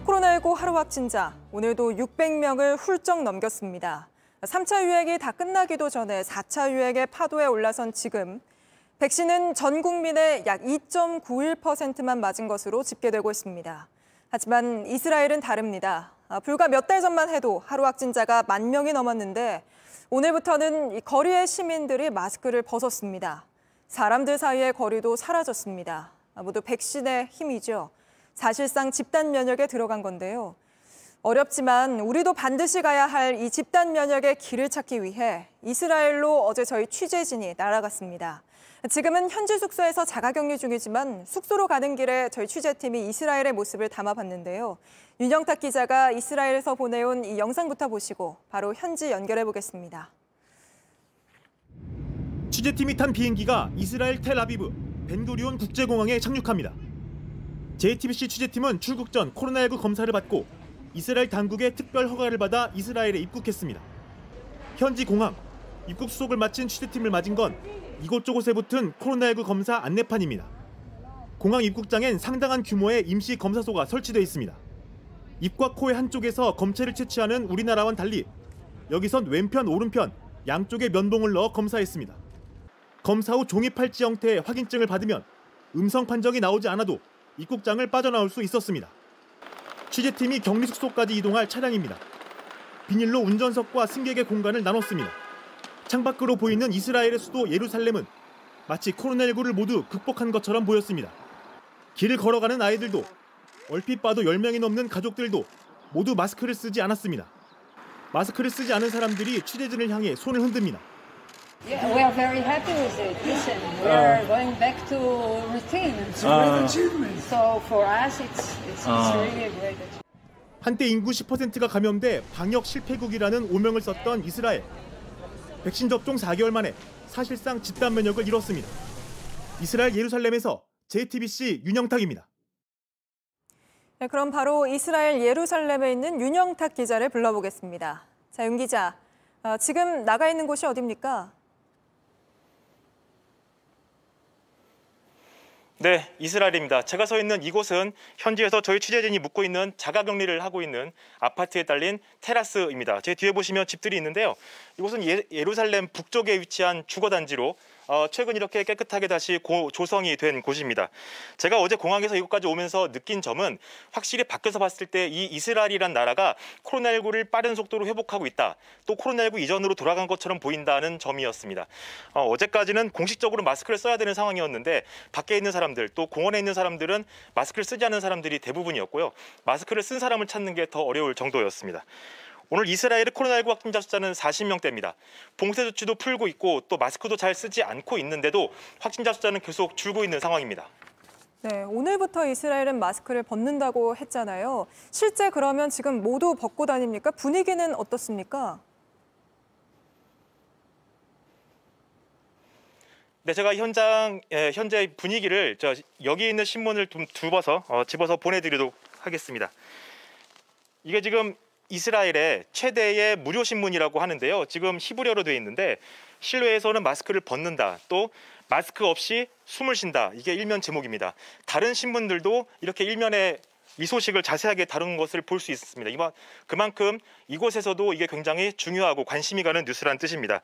코로나19 하루 확진자, 오늘도 600명을 훌쩍 넘겼습니다. 3차 유행이 다 끝나기도 전에 4차 유행의 파도에 올라선 지금, 백신은 전 국민의 약 2.91%만 맞은 것으로 집계되고 있습니다. 하지만 이스라엘은 다릅니다. 불과 몇 달 전만 해도 하루 확진자가 10,000명이 넘었는데 오늘부터는 거리의 시민들이 마스크를 벗었습니다. 사람들 사이의 거리도 사라졌습니다. 모두 백신의 힘이죠. 사실상 집단 면역에 들어간 건데요. 어렵지만 우리도 반드시 가야 할 이 집단 면역의 길을 찾기 위해 이스라엘로 어제 저희 취재진이 날아갔습니다. 지금은 현지 숙소에서 자가격리 중이지만 숙소로 가는 길에 저희 취재팀이 이스라엘의 모습을 담아봤는데요. 윤영탁 기자가 이스라엘에서 보내온 이 영상부터 보시고 바로 현지 연결해 보겠습니다. 취재팀이 탄 비행기가 이스라엘 텔아비브 벤구리온 국제공항에 착륙합니다. JTBC 취재팀은 출국 전 코로나19 검사를 받고 이스라엘 당국의 특별 허가를 받아 이스라엘에 입국했습니다. 현지 공항, 입국 수속을 마친 취재팀을 맞은 건 이곳저곳에 붙은 코로나19 검사 안내판입니다. 공항 입국장엔 상당한 규모의 임시 검사소가 설치돼 있습니다. 입과 코의 한쪽에서 검체를 채취하는 우리나라와는 달리 여기선 왼편, 오른편 양쪽에 면봉을 넣어 검사했습니다. 검사 후 종이 팔찌 형태의 확인증을 받으면 음성 판정이 나오지 않아도 입국장을 빠져나올 수 있었습니다. 취재팀이 격리 숙소까지 이동할 차량입니다. 비닐로 운전석과 승객의 공간을 나눴습니다. 창밖으로 보이는 이스라엘의 수도 예루살렘은 마치 코로나19를 모두 극복한 것처럼 보였습니다. 길을 걸어가는 아이들도 얼핏 봐도 10명이 넘는 가족들도 모두 마스크를 쓰지 않았습니다. 마스크를 쓰지 않은 사람들이 취재진을 향해 손을 흔듭니다. Yeah, we are very happy with it. Listen, we are going back to routine. So for us, it's really a great achievement. 한때 인구 10%가 감염돼 방역 실패국이라는 오명을 썼던 이스라엘. 백신 접종 4개월 만에 사실상 집단 면역을 이뤘습니다. 이스라엘 예루살렘에서 JTBC 윤영탁입니다. 네, 그럼 바로 이스라엘 예루살렘에 있는 윤영탁 기자를 불러보겠습니다. 자, 윤 기자, 지금 나가 있는 곳이 어디입니까? 네, 이스라엘입니다. 제가 서 있는 이곳은 현지에서 저희 취재진이 묵고 있는 자가격리를 하고 있는 아파트에 딸린 테라스입니다. 제 뒤에 보시면 집들이 있는데요. 이곳은 예루살렘 북쪽에 위치한 주거단지로 최근 이렇게 깨끗하게 다시 조성이 된 곳입니다. 제가 어제 공항에서 이곳까지 오면서 느낀 점은 확실히 밖에서 봤을 때 이 이스라엘이란 나라가 코로나19를 빠른 속도로 회복하고 있다. 또 코로나19 이전으로 돌아간 것처럼 보인다는 점이었습니다. 어제까지는 공식적으로 마스크를 써야 되는 상황이었는데 밖에 있는 사람들 또 공원에 있는 사람들은 마스크를 쓰지 않은 사람들이 대부분이었고요. 마스크를 쓴 사람을 찾는 게 더 어려울 정도였습니다. 오늘 이스라엘의 코로나19 확진자 숫자는 40명대입니다. 봉쇄 조치도 풀고 있고 또 마스크도 잘 쓰지 않고 있는데도 확진자 숫자는 계속 줄고 있는 상황입니다. 네, 오늘부터 이스라엘은 마스크를 벗는다고 했잖아요. 실제 그러면 지금 모두 벗고 다닙니까? 분위기는 어떻습니까? 네, 제가 현재 분위기를 여기 있는 신문을 좀 집어서 보내드리도록 하겠습니다. 이게 지금 이스라엘의 최대의 무료 신문이라고 하는데요. 지금 히브리어로 되어 있는데 실외에서는 마스크를 벗는다. 또 마스크 없이 숨을 쉰다. 이게 일면 제목입니다. 다른 신문들도 이렇게 일면에 이 소식을 자세하게 다룬 것을 볼 수 있습니다. 그만큼 이곳에서도 이게 굉장히 중요하고 관심이 가는 뉴스라는 뜻입니다.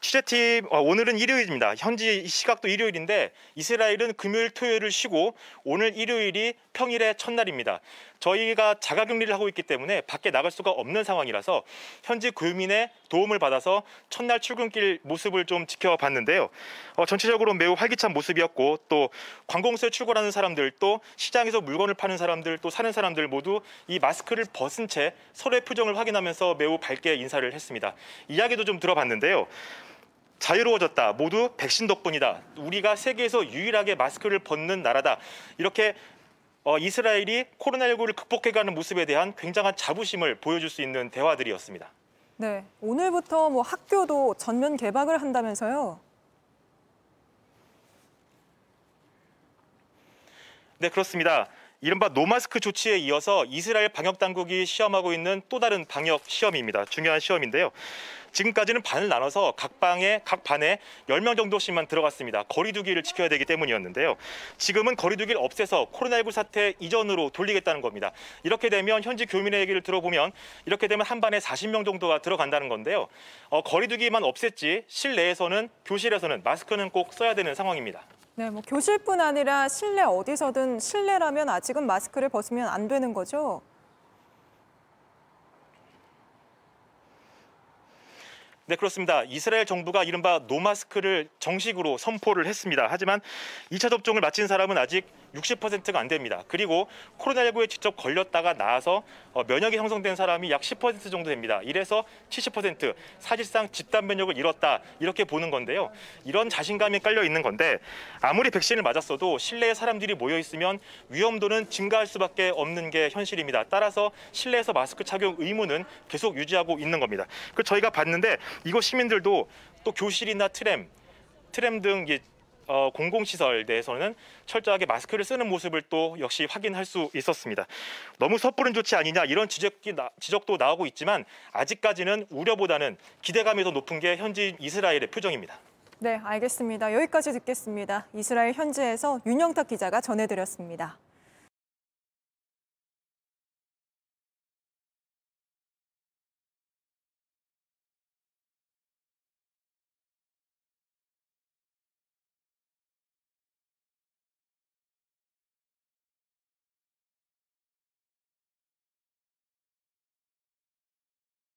취재팀 오늘은 일요일입니다. 현지 시각도 일요일인데 이스라엘은 금요일, 토요일을 쉬고 오늘 일요일이 평일의 첫날입니다. 저희가 자가격리를 하고 있기 때문에 밖에 나갈 수가 없는 상황이라서 현지 교민의 도움을 받아서 첫날 출근길 모습을 좀 지켜봤는데요. 전체적으로 매우 활기찬 모습이었고 또 관공서에 출근하는 사람들 또 시장에서 물건을 파는 사람들 또 사는 사람들 모두 이 마스크를 벗은 채 서로의 표정을 확인하면서 매우 밝게 인사를 했습니다. 이야기도 좀 들어봤는데요. 자유로워졌다. 모두 백신 덕분이다. 우리가 세계에서 유일하게 마스크를 벗는 나라다. 이렇게 이스라엘이 코로나19를 극복해가는 모습에 대한 굉장한 자부심을 보여줄 수 있는 대화들이었습니다. 네, 오늘부터 학교도 전면 개방을 한다면서요? 네, 그렇습니다. 이른바 노마스크 조치에 이어서 이스라엘 방역 당국이 시험하고 있는 또 다른 방역 시험입니다. 중요한 시험인데요. 지금까지는 반을 나눠서 각 반에 10명 정도씩만 들어갔습니다. 거리 두기를 지켜야 되기 때문이었는데요. 지금은 거리 두기를 없애서 코로나19 사태 이전으로 돌리겠다는 겁니다. 이렇게 되면 현지 교민의 얘기를 들어보면 이렇게 되면 한 반에 40명 정도가 들어간다는 건데요. 거리 두기만 없앴지 실내에서는 교실에서는 마스크는 꼭 써야 되는 상황입니다. 네, 뭐 교실뿐 아니라 실내 어디서든 실내라면 아직은 마스크를 벗으면 안 되는 거죠? 네, 그렇습니다. 이스라엘 정부가 이른바 노마스크를 정식으로 선포를 했습니다. 하지만 2차 접종을 마친 사람은 아직 60%가 안 됩니다. 그리고 코로나19에 직접 걸렸다가 나아서 면역이 형성된 사람이 약 10% 정도 됩니다. 이래서 70% 사실상 집단 면역을 잃었다 이렇게 보는 건데요. 이런 자신감이 깔려 있는 건데 아무리 백신을 맞았어도 실내에 사람들이 모여 있으면 위험도는 증가할 수밖에 없는 게 현실입니다. 따라서 실내에서 마스크 착용 의무는 계속 유지하고 있는 겁니다. 그 저희가 봤는데 이곳 시민들도 또 교실이나 트램 등 공공시설 내에서는 철저하게 마스크를 쓰는 모습을 또 역시 확인할 수 있었습니다. 너무 섣부른 조치 아니냐 이런 지적도 나오고 있지만 아직까지는 우려보다는 기대감이 더 높은 게 현지 이스라엘의 표정입니다. 네, 알겠습니다. 여기까지 듣겠습니다. 이스라엘 현지에서 윤영탁 기자가 전해드렸습니다.